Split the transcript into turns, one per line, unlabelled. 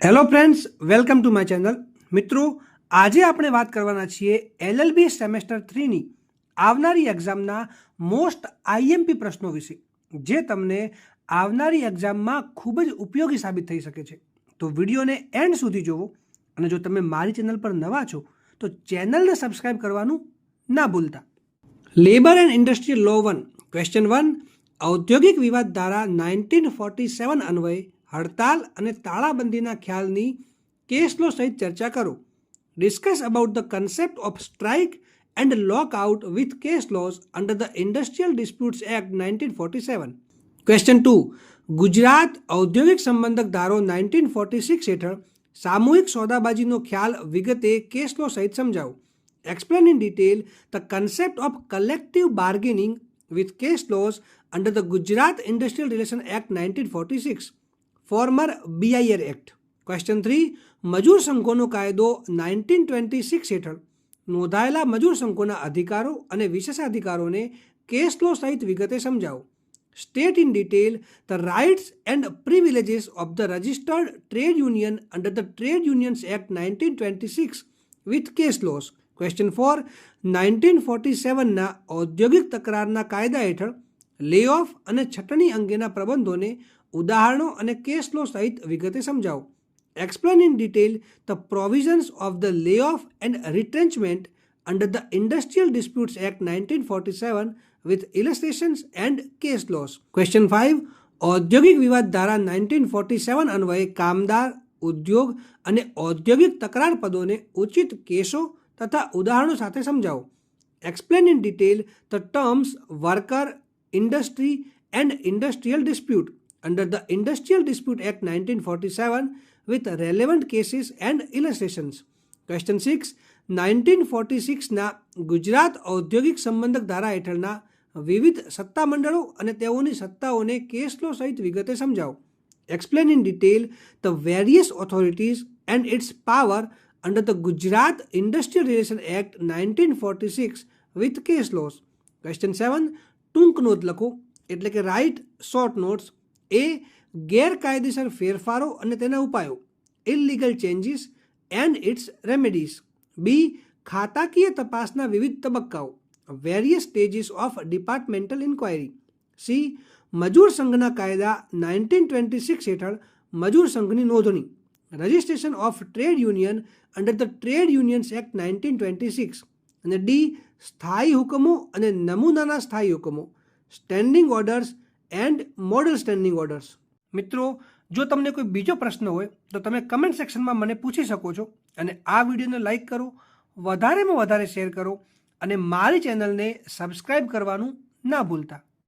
Hello friends, welcome to my channel. મિત્રો, આજે આપણે વાત કરવાના છીએ LLB સેમેસ્ટર 3ની આવનારી એક્ઝામના મોસ્ટ આઈએમપી પ્રશ્નો વિશે, જે તમને આવનારી એક્ઝામમાં ખૂબ જ ઉપયોગી સાબિત થઈ શકે છે. તો વિડીયોને એન્ડ સુધી જોવો, અને જો તમે મારી ચેનલ પર નવા છો તો ચેનલને સબસ્ક્રાઇબ કરવાનું ના ભૂલતા. Labour and industrial law 1 question 1. ઔદ્યોગિક વિવાદ ધારા 1947 અન્વયે હડતાલ અને તાળાબંધીના ખ્યાલની કેસ લો સહિત ચર્ચા કરો. Discuss about the concept of strike and lock out with case lose under the industrial disputes act 1947. Question 2. Gujarat ઔદ્યોગિક સંબંધક ધારો 1946 હેઠળ સામૂહિક સોદાબાજીનો ખ્યાલ વિગતે કેસ લો સહિત સમજાવો. Explain in detail the concept of collective bargaining with case laws under the Gujarat Industrial Relation Act 1946, former BIR Act. Question 3. મજૂર સંઘોનો કાયદો 1926 હેઠળ નોંધાયેલા મજૂર સંઘોના અધિકારો અને વિશેષાધિકારોને કેસ લો સહિત વિગતે સમજાવો. State in detail the rights and privileges of the registered trade union under the Trade Unions Act 1926 with case laws. Question 4. 1947ના ઔદ્યોગિક તકરારના કાયદા હેઠળ લે ઓફ અને છટણી અંગેના પ્રબંધોને ઉદાહરણો અને કેસ લો સહિત વિગતે સમજાવો. Explain in detail the provisions of the lay off and retrenchment under the industrial disputes act 1947 with illustrations and case laws. Question 5. ઔદ્યોગિક વિવાદ ધારા 1947 અન્વયે કામદાર, ઉદ્યોગ અને ઔદ્યોગિક તકરાર પદોને ઉચિત કેસો તથા ઉદાહરણો સાથે સમજાવો. Explain in detail the terms worker, industry and industrial dispute under the industrial dispute act 1947 with relevant cases and illustrations. Question 6. 1946ના ગુજરાત ઔદ્યોગિક સંબંધક ધારા હેઠળના વિવિધ સત્તામંડળો અને તેઓની સત્તાઓને કેસ લો સહિત વિગતે સમજાવો. Explain in detail the various authorities and its power under the Gujarat Industrial Relation Act 1946 with case laws. Question 7. ટૂંક નોંધ લખો, એટલે કે રાઇટ શોર્ટ નોટ્સ. એ. ગેરકાયદેસર ફેરફારો અને તેના ઉપાયો, illegal changes and its remedies. B. ખાતાકીય તપાસના વિવિધ તબક્કાઓ, various stages of departmental inquiry. C. મજૂર સંઘના કાયદા 1926 હેઠળ મજૂર સંઘની નોંધણી, registration of trade union under the trade unions act 1926. અને ડી. સ્થાયી હુકમો અને નમૂનાના સ્થાયી હુકમો, standing orders and model standing orders. મિત્રો, જો તમને કોઈ બીજો પ્રશ્ન હોય તો તમે કમેન્ટ સેક્શનમાં મને પૂછી શકો છો, અને આ વિડીયોને લાઈક કરો, વધારેમાં વધારે શેર કરો, અને મારી ચેનલને સબસ્ક્રાઈબ કરવાનું ના ભૂલતા.